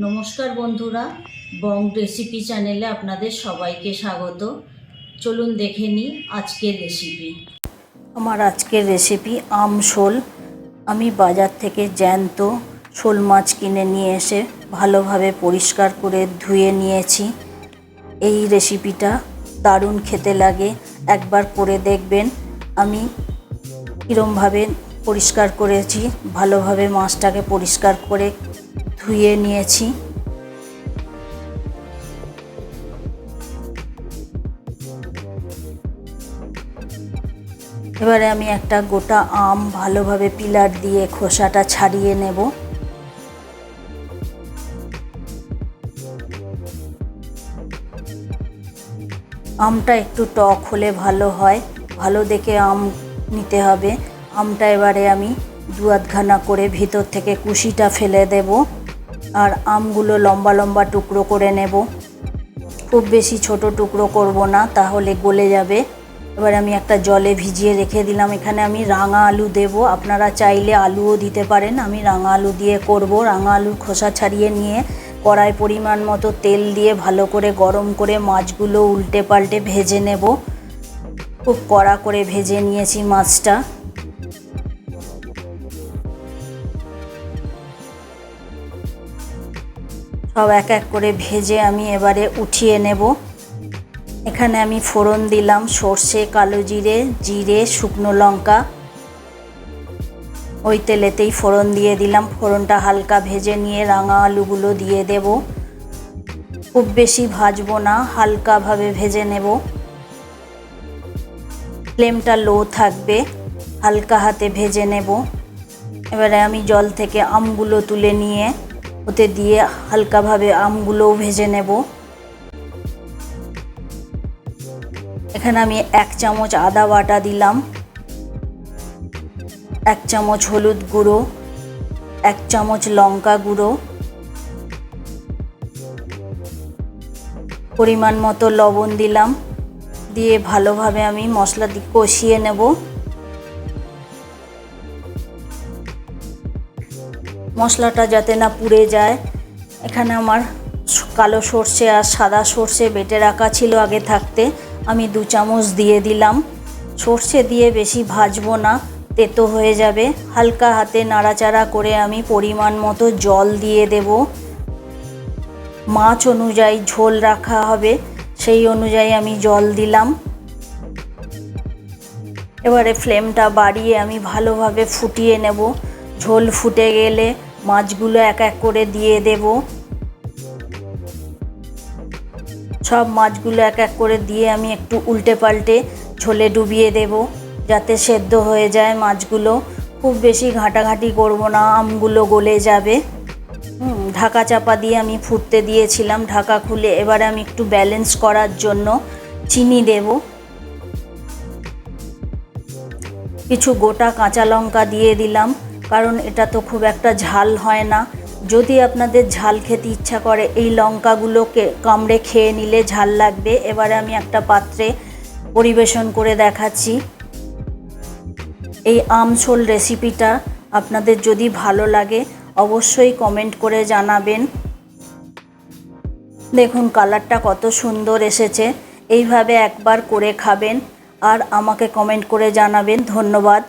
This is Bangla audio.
নমস্কার বন্ধুরা, বং রেসিপি চ্যানেলে আপনাদের সবাইকে স্বাগত। চলুন দেখে নিই আজকের রেসিপি। আমার আজকের রেসিপি আম শোল। আমি বাজার থেকে জ্যান্ত শোল মাছ কিনে নিয়ে এসে ভালোভাবে পরিষ্কার করে ধুয়ে নিয়েছি। এই রেসিপিটা দারুণ খেতে লাগে, একবার করে দেখবেন। আমি কীরমভাবে পরিষ্কার করেছি, ভালোভাবে মাছটাকে পরিষ্কার করে ধুয়ে নিয়েছি। এবারে আমি একটা গোটা আম ভালোভাবে পিলার দিয়ে খোসাটা ছাড়িয়ে নেব। আমটা একটু টক হলে ভালো হয়, ভালো দেখে আম নিতে হবে। আমটা এবারে আমি দু আধখানা করে ভিতর থেকে কুশিটা ফেলে দেব, আর আমগুলো লম্বা লম্বা টুকরো করে নেব। খুব বেশি ছোট টুকরো করব না, তাহলে গলে যাবে। এবার আমি একটা জলে ভিজিয়ে রেখে দিলাম। এখানে আমি রাঙা আলু দেব, আপনারা চাইলে আলুও দিতে পারেন। আমি রাঙা আলু দিয়ে করব। রাঙা আলুর খোসা ছাড়িয়ে নিয়ে কড়াই পরিমাণ মতো তেল দিয়ে ভালো করে গরম করে মাছগুলো উল্টে পাল্টে ভেজে নেব। খুব কড়া করে ভেজে নিয়েছি মাছটা। সব এক এক করে ভেজে আমি এবারে উঠিয়ে নেব। এখানে আমি ফোড়ন দিলাম সর্ষে, কালো জিরে, জিরে, শুকনো লঙ্কা। ওই তেলেতেই ফোড়ন দিয়ে দিলাম। ফোড়নটা হালকা ভেজে নিয়ে রাঙা আলুগুলো দিয়ে দেব। খুব বেশি ভাজবো না, হালকাভাবে ভেজে নেব। ফ্লেমটা লো থাকবে, হালকা হাতে ভেজে নেব। এবারে আমি জল থেকে আমগুলো তুলে নিয়ে ওতে দিয়ে হালকাভাবে আমগুলোও ভেজে নেব। এখানে আমি 1 চামচ আদা বাটা দিলাম, 1 চামচ হলুদ গুঁড়ো, 1 চামচ লঙ্কা গুঁড়ো, পরিমাণ মতো লবণ দিলাম। দিয়ে ভালোভাবে আমি মশলা দিয়ে কষিয়ে নেব। মশলাটা যাতে না পুড়ে যায়। এখানে আমার কালো সর্ষে আর সাদা সর্ষে বেটে রাখা ছিল আগে থাকতে, আমি 2 চামচ দিয়ে দিলাম। সর্ষে দিয়ে বেশি ভাজবো না, তেতো হয়ে যাবে। হালকা হাতে নাড়াচাড়া করে আমি পরিমাণ মতো জল দিয়ে দেব। মাছ অনুযায়ী ঝোল রাখা হবে, সেই অনুযায়ী আমি জল দিলাম। এবারে ফ্লেমটা বাড়িয়ে আমি ভালোভাবে ফুটিয়ে নেব। ঝোল ফুটে গেলে মাছগুলো এক এক করে দিয়ে দেব। সব মাছগুলো এক এক করে দিয়ে আমি একটু উল্টে পাল্টে ঝোলে ডুবিয়ে দেব, যাতে সেদ্ধ হয়ে যায় মাছগুলো। খুব বেশি ঘাঁটাঘাঁটি করব না, আমগুলো গলে যাবে। ঢাকা চাপা দিয়ে আমি ফুটতে দিয়েছিলাম। ঢাকা খুলে এবারে আমি একটু ব্যালেন্স করার জন্য চিনি দেব। কিছু গোটা কাঁচা লঙ্কা দিয়ে দিলাম, কারণ এটা তো খুব একটা ঝাল হয় না। যদি আপনাদের ঝাল খেতে ইচ্ছা করে, এই লঙ্কাগুলোকে কামড়ে খেয়ে নিলে ঝাল লাগবে। এবারে আমি একটা পাত্রে পরিবেশন করে দেখাচ্ছি। এই আম শোল রেসিপিটা আপনাদের যদি ভালো লাগে অবশ্যই কমেন্ট করে জানাবেন। দেখুন কালারটা কত সুন্দর এসেছে। এইভাবে একবার করে খাবেন আর আমাকে কমেন্ট করে জানাবেন। ধন্যবাদ।